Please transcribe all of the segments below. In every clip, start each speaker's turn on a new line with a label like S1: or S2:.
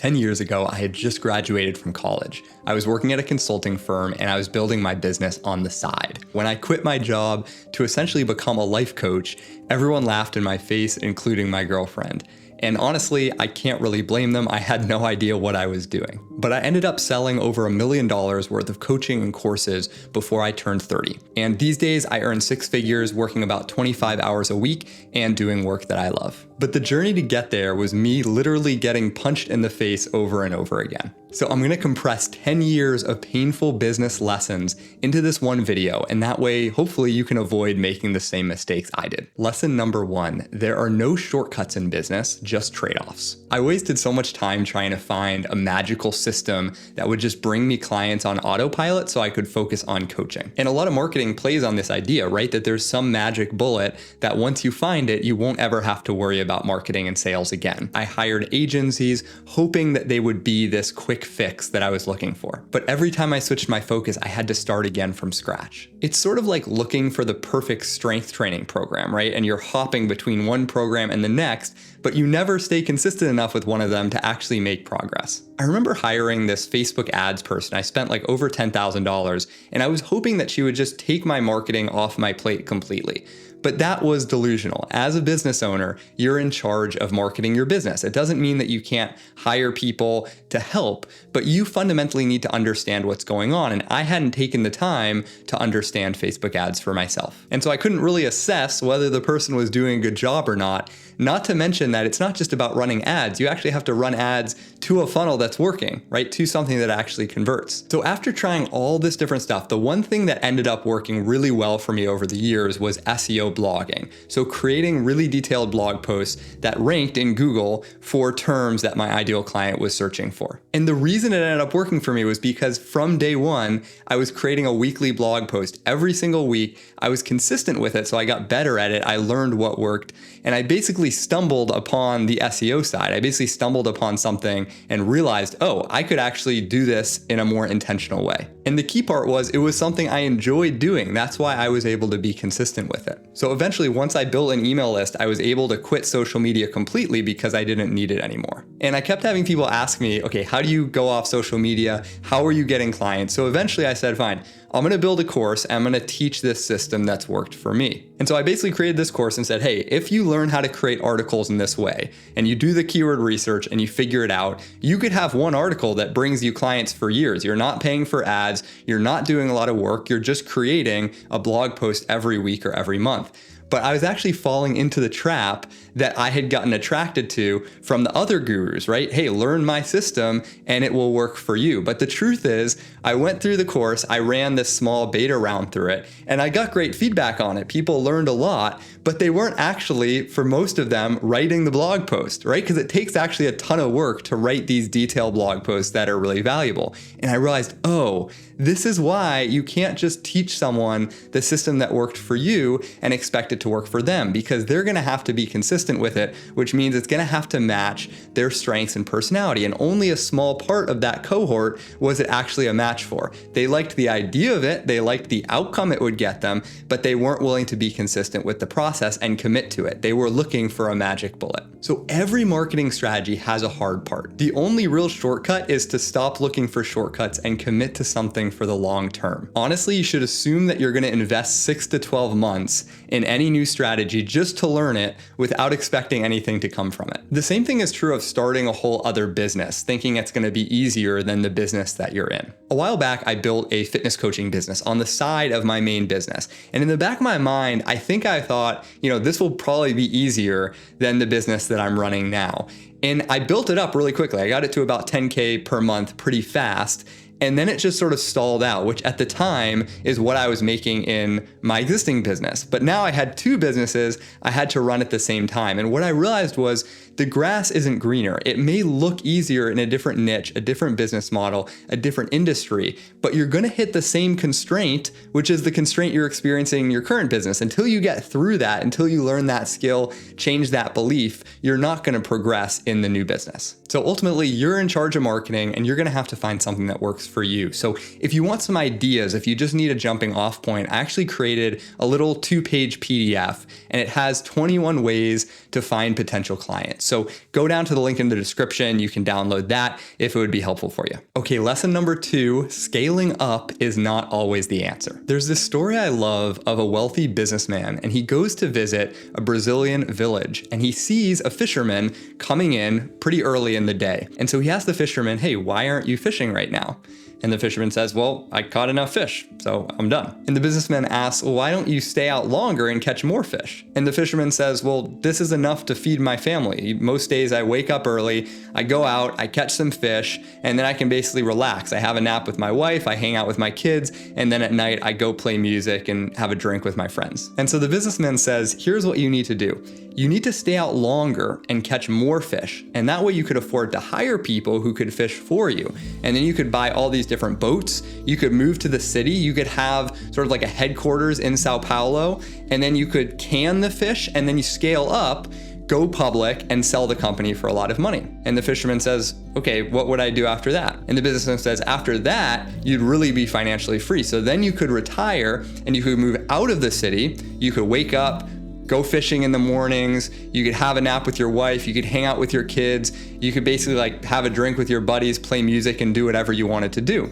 S1: 10 years ago, I had just graduated from college. I was working at a consulting firm and I was building my business on the side. When I quit my job to essentially become a life coach, everyone laughed in my face, including my girlfriend. And honestly, I can't really blame them. I had no idea what I was doing. But I ended up selling over $1 million worth of coaching and courses before I turned 30. And these days I earn 6 figures working about 25 hours a week and doing work that I love. But the journey to get there was me literally getting punched in the face over and over again. So I'm gonna compress 10 years of painful business lessons into this one video, and that way, hopefully you can avoid making the same mistakes I did. Lesson number 1, there are no shortcuts in business, just trade-offs. I wasted so much time trying to find a magical system that would just bring me clients on autopilot so I could focus on coaching. And a lot of marketing plays on this idea, right? That there's some magic bullet that once you find it, you won't ever have to worry about marketing and sales again. I hired agencies hoping that they would be this quick fix that I was looking for. But every time I switched my focus, I had to start again from scratch. It's sort of like looking for the perfect strength training program, right? And you're hopping between one program and the next, but you never stay consistent enough with one of them to actually make progress. I remember hiring this Facebook ads person. I spent like over $10,000, and I was hoping that she would just take my marketing off my plate completely. But that was delusional. As a business owner, you're in charge of marketing your business. It doesn't mean that you can't hire people to help, but you fundamentally need to understand what's going on. And I hadn't taken the time to understand Facebook ads for myself. And so I couldn't really assess whether the person was doing a good job or not. Not to mention that it's not just about running ads. You actually have to run ads to a funnel that's working, right? To something that actually converts. So after trying all this different stuff, the one thing that ended up working really well for me over the years was SEO blogging. So creating really detailed blog posts that ranked in Google for terms that my ideal client was searching for. And the reason it ended up working for me was because from day one, I was creating a weekly blog post every single week. I was consistent with it, so I got better at it. I learned what worked, and I basically stumbled upon the SEO side. I basically stumbled upon something and realized, oh, I could actually do this in a more intentional way. And the key part was it was something I enjoyed doing. That's why I was able to be consistent with it. So eventually, once I built an email list, I was able to quit social media completely because I didn't need it anymore. And I kept having people ask me, okay, how do you go off social media? How are you getting clients? So eventually I said, fine, I'm gonna build a course. I'm gonna teach this system that's worked for me. And so I basically created this course and said, hey, if you learn how to create articles in this way, and you do the keyword research and you figure it out, you could have one article that brings you clients for years. You're not paying for ads, you're not doing a lot of work, you're just creating a blog post every week or every month. But I was actually falling into the trap that I had gotten attracted to from the other gurus, right? Hey, learn my system and it will work for you. But the truth is, I went through the course, I ran this small beta round through it, and I got great feedback on it. People learned a lot, but they weren't actually, for most of them, writing the blog post, right? Because it takes actually a ton of work to write these detailed blog posts that are really valuable. And I realized, oh, this is why you can't just teach someone the system that worked for you and expect it to work for them, because they're gonna have to be consistent with it, which means it's gonna have to match their strengths and personality. And only a small part of that cohort was it actually a match for. They liked the idea of it, they liked the outcome it would get them, but they weren't willing to be consistent with the process and commit to it. They were looking for a magic bullet. So every marketing strategy has a hard part. The only real shortcut is to stop looking for shortcuts and commit to something for the long term. Honestly, you should assume that you're gonna invest 6 to 12 months in any new strategy just to learn it without expecting anything to come from it. The same thing is true of starting a whole other business, thinking it's gonna be easier than the business that you're in. A while back, I built a fitness coaching business on the side of my main business. And in the back of my mind, I think I thought, this will probably be easier than the business that I'm running now. And I built it up really quickly. I got it to about 10K per month pretty fast. And then it just sort of stalled out, which at the time is what I was making in my existing business. But now I had 2 businesses I had to run at the same time. And what I realized was the grass isn't greener. It may look easier in a different niche, a different business model, a different industry, but you're gonna hit the same constraint, which is the constraint you're experiencing in your current business. Until you get through that, until you learn that skill, change that belief, you're not gonna progress in the new business. So ultimately, you're in charge of marketing and you're gonna have to find something that works for you. So if you want some ideas, if you just need a jumping off point, I actually created a little 2-page PDF and it has 21 ways to find potential clients. So go down to the link in the description. You can download that if it would be helpful for you. Okay, lesson number 2, scaling up is not always the answer. There's this story I love of a wealthy businessman, and he goes to visit a Brazilian village, and he sees a fisherman coming in pretty early in the day. And so he asks the fisherman, hey, why aren't you fishing right now? And the fisherman says, well, I caught enough fish, so I'm done. And the businessman asks, well, why don't you stay out longer and catch more fish? And the fisherman says, well, this is enough to feed my family. Most days I wake up early, I go out, I catch some fish, and then I can basically relax. I have a nap with my wife, I hang out with my kids, and then at night I go play music and have a drink with my friends. And so the businessman says, here's what you need to do. You need to stay out longer and catch more fish. And that way you could afford to hire people who could fish for you. And then you could buy all these different boats. You could move to the city. You could have sort of like a headquarters in Sao Paulo. And then you could can the fish and then you scale up, go public, and sell the company for a lot of money. And the fisherman says, okay, what would I do after that? And the businessman says, after that, you'd really be financially free. So then you could retire and you could move out of the city. You could wake up, go fishing in the mornings, you could have a nap with your wife, you could hang out with your kids, you could basically like have a drink with your buddies, play music, and do whatever you wanted to do.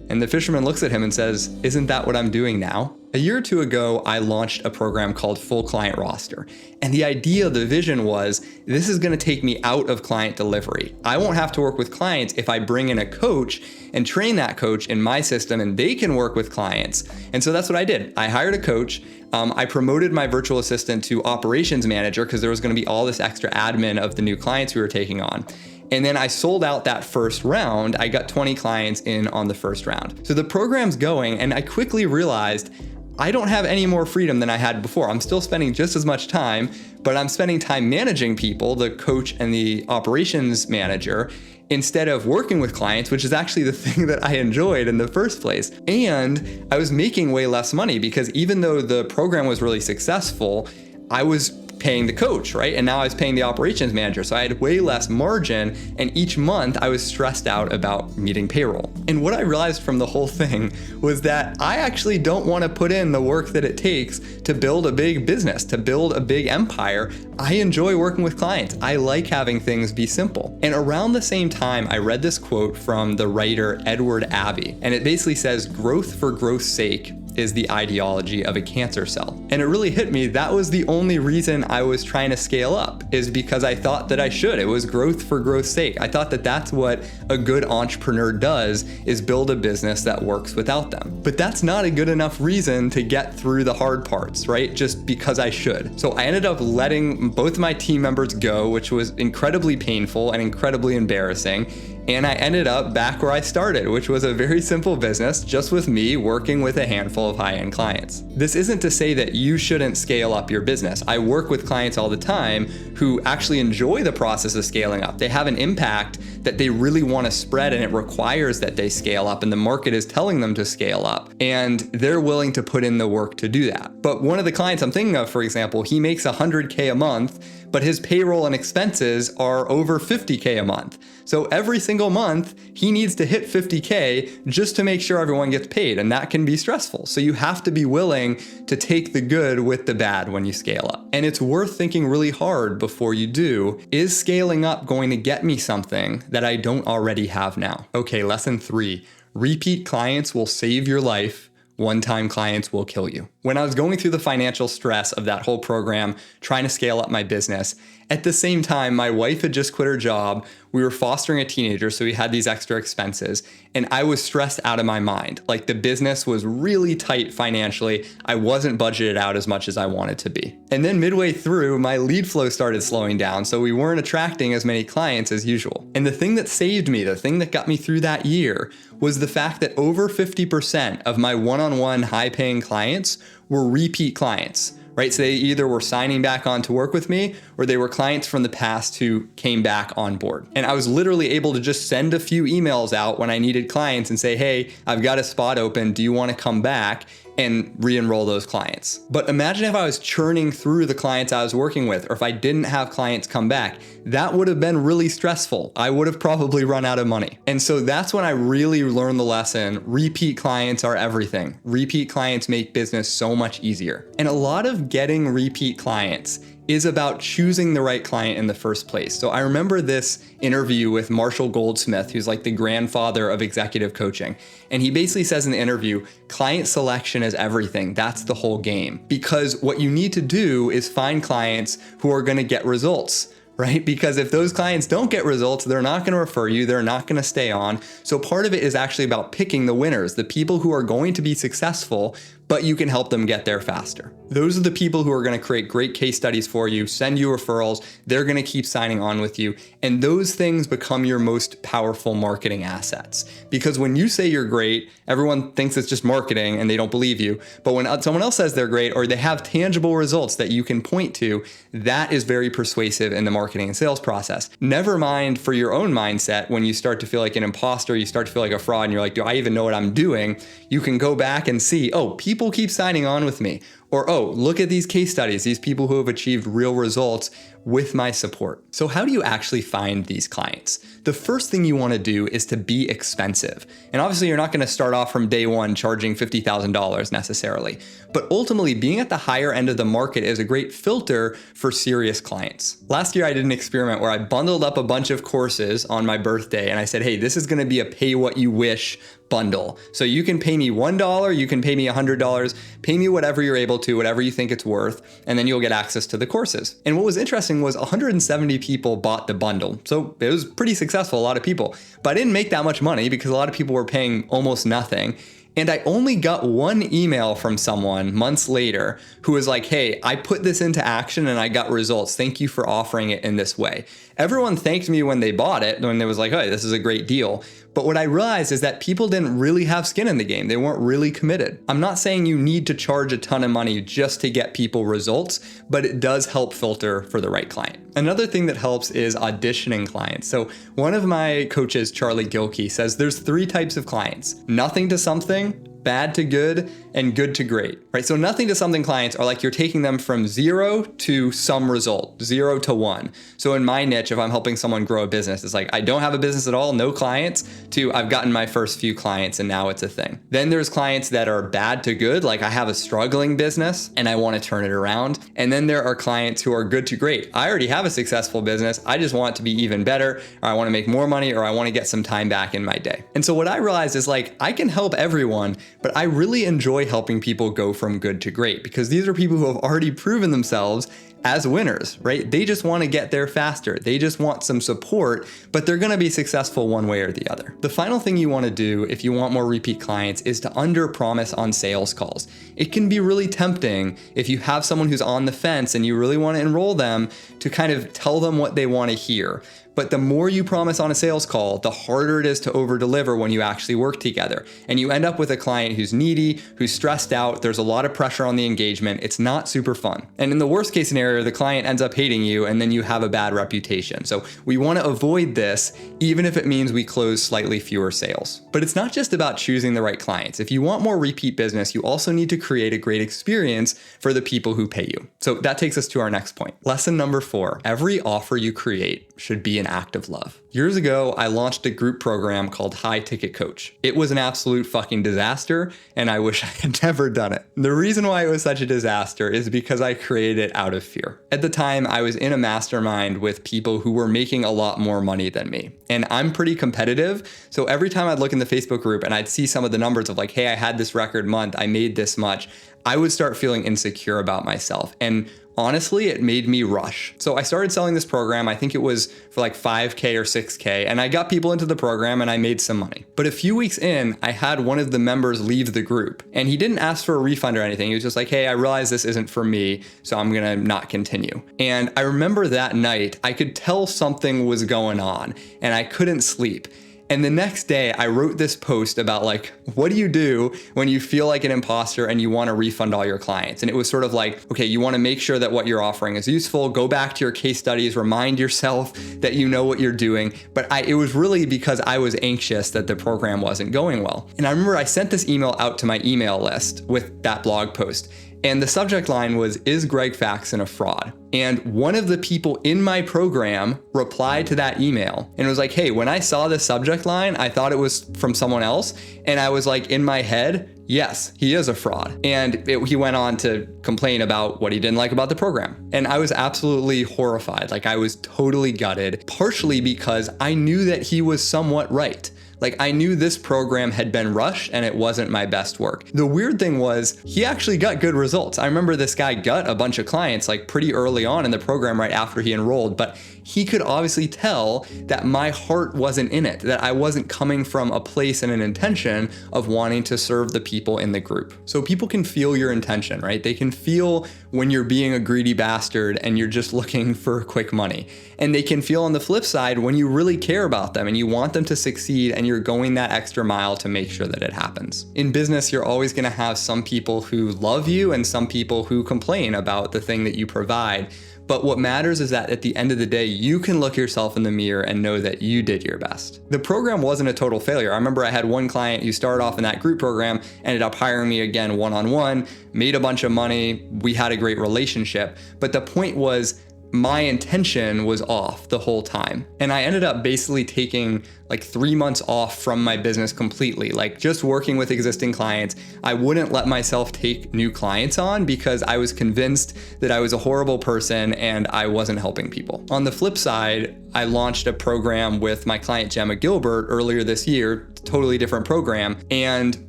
S1: And the fisherman looks at him and says, isn't that what I'm doing now? A year or two ago, I launched a program called Full Client Roster. And the idea, the vision was, this is going to take me out of client delivery. I won't have to work with clients if I bring in a coach and train that coach in my system and they can work with clients. And so that's what I did. I hired a coach. I promoted my virtual assistant to operations manager because there was going to be all this extra admin of the new clients we were taking on. And then I sold out that first round. I got 20 clients in on the first round. So the program's going, and I quickly realized I don't have any more freedom than I had before. I'm still spending just as much time, but I'm spending time managing people, the coach and the operations manager, instead of working with clients, which is actually the thing that I enjoyed in the first place. And I was making way less money because even though the program was really successful, I was paying the coach, right? And now I was paying the operations manager. So I had way less margin. And each month I was stressed out about meeting payroll. And what I realized from the whole thing was that I actually don't want to put in the work that it takes to build a big business, to build a big empire. I enjoy working with clients. I like having things be simple. And around the same time, I read this quote from the writer Edward Abbey. And it basically says, growth for growth's sake is the ideology of a cancer cell. And it really hit me. That was the only reason I was trying to scale up, is because I thought that I should. It was growth for growth's sake. I thought that that's what a good entrepreneur does, is build a business that works without them. But that's not a good enough reason to get through the hard parts, right? Just because I should. So I ended up letting both my team members go, which was incredibly painful and incredibly embarrassing. And I ended up back where I started, which was a very simple business, just with me working with a handful of high-end clients. This isn't to say that you shouldn't scale up your business. I work with clients all the time who actually enjoy the process of scaling up. They have an impact that they really want to spread, and it requires that they scale up, and the market is telling them to scale up, and they're willing to put in the work to do that. But one of the clients I'm thinking of, for example, he makes $100K a month, but his payroll and expenses are over $50K a month. So every single month, he needs to hit $50K just to make sure everyone gets paid, and that can be stressful. So you have to be willing to take the good with the bad when you scale up. And it's worth thinking really hard before you do, is scaling up going to get me something that I don't already have now? Okay, lesson 3, repeat clients will save your life. One-time clients will kill you. When I was going through the financial stress of that whole program, trying to scale up my business, at the same time, my wife had just quit her job. We were fostering a teenager, so we had these extra expenses, and I was stressed out of my mind. Like, the business was really tight financially. I wasn't budgeted out as much as I wanted to be. And then midway through, my lead flow started slowing down, so we weren't attracting as many clients as usual. And the thing that saved me, the thing that got me through that year, was the fact that over 50% of my one-on-one high-paying clients were repeat clients. Right? So they either were signing back on to work with me, or they were clients from the past who came back on board. And I was literally able to just send a few emails out when I needed clients and say, hey, I've got a spot open. Do you want to come back? And re-enroll those clients. But imagine if I was churning through the clients I was working with, or if I didn't have clients come back, that would have been really stressful. I would have probably run out of money. And so that's when I really learned the lesson. Repeat clients are everything. Repeat clients make business so much easier. And a lot of getting repeat clients is about choosing the right client in the first place. So I remember this interview with Marshall Goldsmith, who's like the grandfather of executive coaching. And he basically says in the interview, client selection is everything. That's the whole game. Because what you need to do is find clients who are going to get results, right? Because if those clients don't get results, they're not going to refer you, they're not going to stay on. So part of it is actually about picking the winners, the people who are going to be successful, but you can help them get there faster. Those are the people who are going to create great case studies for you, send you referrals, they're going to keep signing on with you. And those things become your most powerful marketing assets. Because when you say you're great, everyone thinks it's just marketing and they don't believe you. But when someone else says they're great or they have tangible results that you can point to, that is very persuasive in the marketing and sales process. Never mind for your own mindset, when you start to feel like an imposter, you start to feel like a fraud and you're like, do I even know what I'm doing? You can go back and see, oh, people keep signing on with me. Or, oh, look at these case studies, these people who have achieved real results with my support. So how do you actually find these clients? The first thing you want to do is to be expensive. And obviously you're not going to start off from day one charging $50,000 necessarily. But ultimately being at the higher end of the market is a great filter for serious clients. Last year I did an experiment where I bundled up a bunch of courses on my birthday and I said, hey, this is going to be a pay what you wish bundle. So you can pay me $1, you can pay me $100, pay me whatever you're able to, whatever you think it's worth, and then you'll get access to the courses. And what was interesting was 170 people bought the bundle. So it was pretty successful, a lot of people. But I didn't make that much money because a lot of people were paying almost nothing. And I only got one email from someone months later who was like, hey, I put this into action and I got results. Thank you for offering it in this way. Everyone thanked me when they bought it, when they was like, hey, this is a great deal. But what I realized is that people didn't really have skin in the game. They weren't really committed. I'm not saying you need to charge a ton of money just to get people results, but it does help filter for the right client. Another thing that helps is auditioning clients. So one of my coaches, Charlie Gilkey, says there's 3 types of clients: nothing to something, bad to good, and good to great, right? So nothing to something clients are like you're taking them from 0 to some result, 0 to 1. So in my niche, if I'm helping someone grow a business, it's like I don't have a business at all, no clients, to I've gotten my first few clients and now it's a thing. Then there's clients that are bad to good, like I have a struggling business and I want to turn it around. And then there are clients who are good to great. I already have a successful business, I just want it to be even better, or I want to make more money, or I want to get some time back in my day. And so what I realized is like I can help everyone, but I really enjoy helping people go from good to great because these are people who have already proven themselves as winners, right? They just want to get there faster. They just want some support, but they're going to be successful one way or the other. The final thing you want to do if you want more repeat clients is to under-promise on sales calls. It can be really tempting if you have someone who's on the fence and you really want to enroll them to kind of tell them what they want to hear. But the more you promise on a sales call, the harder it is to over-deliver when you actually work together. And you end up with a client who's needy, who's stressed out, there's a lot of pressure on the engagement, it's not super fun. And in the worst case scenario, the client ends up hating you and then you have a bad reputation. So we want to avoid this, even if it means we close slightly fewer sales. But it's not just about choosing the right clients. If you want more repeat business, you also need to create a great experience for the people who pay you. So that takes us to our next point. Lesson number 4, every offer you create should be an act of love. Years ago, I launched a group program called High Ticket Coach. It was an absolute fucking disaster, and I wish I had never done it. The reason why it was such a disaster is because I created it out of fear. At the time, I was in a mastermind with people who were making a lot more money than me. And I'm pretty competitive, so every time I'd look in the Facebook group and I'd see some of the numbers of like, hey, I had this record month, I made this much, I would start feeling insecure about myself. And honestly, it made me rush. So I started selling this program. I think it was for like 5K or 6K. And I got people into the program and I made some money. But a few weeks in, I had one of the members leave the group. And he didn't ask for a refund or anything. He was just like, hey, I realize this isn't for me, so I'm gonna not continue. And I remember that night, I could tell something was going on and I couldn't sleep. And the next day I wrote this post about like, what do you do when you feel like an imposter and you want to refund all your clients? And it was sort of like, okay, you want to make sure that what you're offering is useful, go back to your case studies, remind yourself that you know what you're doing. But it was really because I was anxious that the program wasn't going well. And I remember I sent this email out to my email list with that blog post. And the subject line was, is Greg Faxon a fraud? And one of the people in my program replied to that email and was like, hey, when I saw the subject line, I thought it was from someone else. And I was like, in my head, Yes, he is a fraud. And he went on to complain about what he didn't like about the program. And I was absolutely horrified. Like, I was totally gutted, partially because I knew that he was somewhat right. Like, I knew this program had been rushed and it wasn't my best work. The weird thing was he actually got good results. I remember this guy got a bunch of clients like pretty early on in the program right after he enrolled, but he could obviously tell that my heart wasn't in it, that I wasn't coming from a place and an intention of wanting to serve the people in the group. So people can feel your intention, right? They can feel when you're being a greedy bastard and you're just looking for quick money. And they can feel on the flip side when you really care about them and you want them to succeed and you're going that extra mile to make sure that it happens. In business, you're always going to have some people who love you and some people who complain about the thing that you provide. But what matters is that at the end of the day, you can look yourself in the mirror and know that you did your best. The program wasn't a total failure. I remember I had one client who started off in that group program, ended up hiring me again one-on-one, made a bunch of money. We had a great relationship. But the point was, my intention was off the whole time. And I ended up basically taking like 3 months off from my business completely, like just working with existing clients. I wouldn't let myself take new clients on because I was convinced that I was a horrible person and I wasn't helping people. On the flip side, I launched a program with my client Gemma Gilbert earlier this year, totally different program, and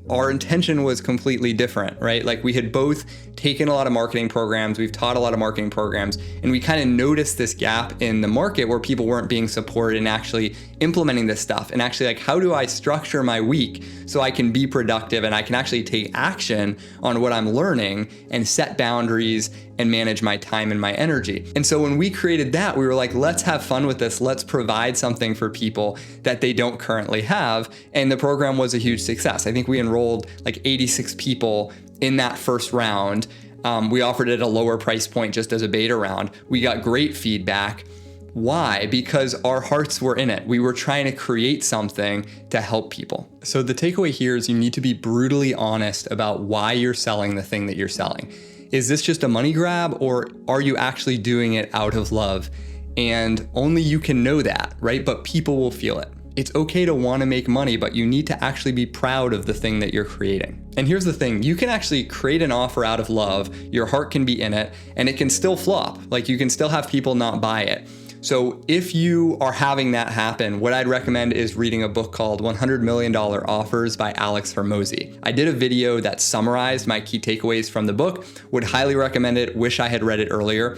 S1: our intention was completely different, right? Like, we had both taken a lot of marketing programs, we've taught a lot of marketing programs, and we kind of noticed this gap in the market where people weren't being supported and actually implementing this stuff. And actually, like, how do I structure my week so I can be productive and I can actually take action on what I'm learning and set boundaries and manage my time and my energy? And so when we created that, we were like, let's have fun with this. Let's provide something for people that they don't currently have. And the program was a huge success. I think we enrolled like 86 people in that first round. We offered it at a lower price point just as a beta round. We got great feedback. Why? Because our hearts were in it. We were trying to create something to help people. So the takeaway here is you need to be brutally honest about why you're selling the thing that you're selling. Is this just a money grab, or are you actually doing it out of love? And only you can know that, right? But people will feel it. It's okay to want to make money, but you need to actually be proud of the thing that you're creating. And here's the thing, you can actually create an offer out of love, your heart can be in it, and it can still flop. Like, you can still have people not buy it. So if you are having that happen, what I'd recommend is reading a book called $100 Million Offers by Alex Hormozi. I did a video that summarized my key takeaways from the book, would highly recommend it, wish I had read it earlier.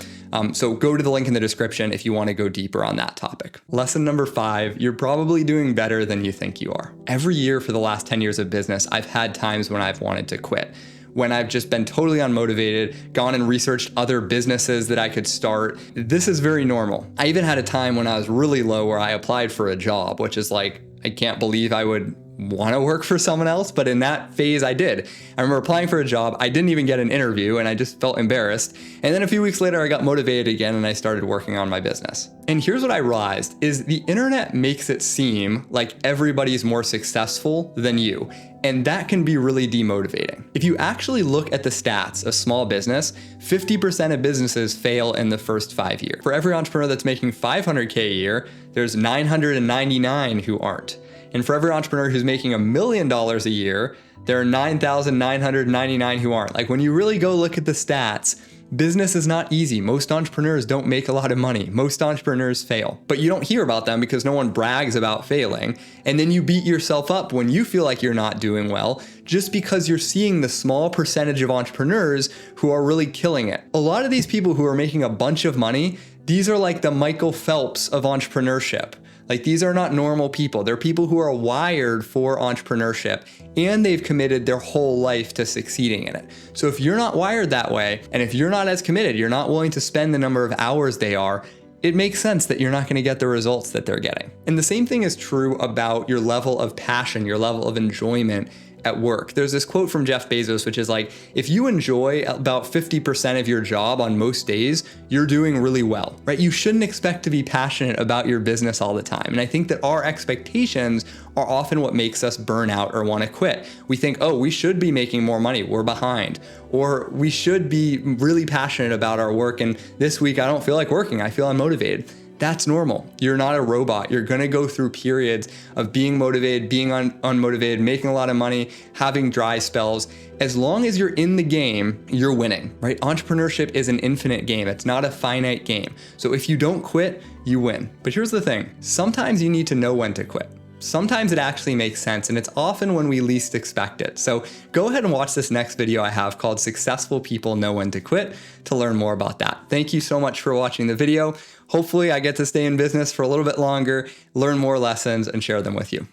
S1: So go to the link in the description if you want to go deeper on that topic. Lesson number 5, you're probably doing better than you think you are. Every year for the last 10 years of business, I've had times when I've wanted to quit, when I've just been totally unmotivated, gone and researched other businesses that I could start. This is very normal. I even had a time when I was really low where I applied for a job, which is like, I can't believe I would want to work for someone else, but in that phase I did. I remember applying for a job, I didn't even get an interview and I just felt embarrassed. And then a few weeks later I got motivated again and I started working on my business. And here's what I realized is the internet makes it seem like everybody's more successful than you. And that can be really demotivating. If you actually look at the stats of small business, 50% of businesses fail in the first 5 years. For every entrepreneur that's making $500K a year, there's 999 who aren't. And for every entrepreneur who's making $1 million a year, there are 9,999 who aren't. Like, when you really go look at the stats, business is not easy. Most entrepreneurs don't make a lot of money. Most entrepreneurs fail, but you don't hear about them because no one brags about failing. And then you beat yourself up when you feel like you're not doing well, just because you're seeing the small percentage of entrepreneurs who are really killing it. A lot of these people who are making a bunch of money, these are like the Michael Phelps of entrepreneurship. Like, these are not normal people. They're people who are wired for entrepreneurship and they've committed their whole life to succeeding in it. So if you're not wired that way, and if you're not as committed, you're not willing to spend the number of hours they are, it makes sense that you're not going to get the results that they're getting. And the same thing is true about your level of passion, your level of enjoyment at work. There's this quote from Jeff Bezos, which is like, if you enjoy about 50% of your job on most days, you're doing really well, right? You shouldn't expect to be passionate about your business all the time. And I think that our expectations are often what makes us burn out or want to quit. We think, oh, we should be making more money, we're behind. Or we should be really passionate about our work, and this week I don't feel like working, I feel unmotivated. That's normal. You're not a robot. You're gonna go through periods of being motivated, being unmotivated, making a lot of money, having dry spells. As long as you're in the game, you're winning, right? Entrepreneurship is an infinite game. It's not a finite game. So if you don't quit, you win. But here's the thing. Sometimes you need to know when to quit. Sometimes it actually makes sense, and it's often when we least expect it. So go ahead and watch this next video I have called Successful People Know When to Quit to learn more about that. Thank you so much for watching the video. Hopefully I get to stay in business for a little bit longer, learn more lessons, and share them with you.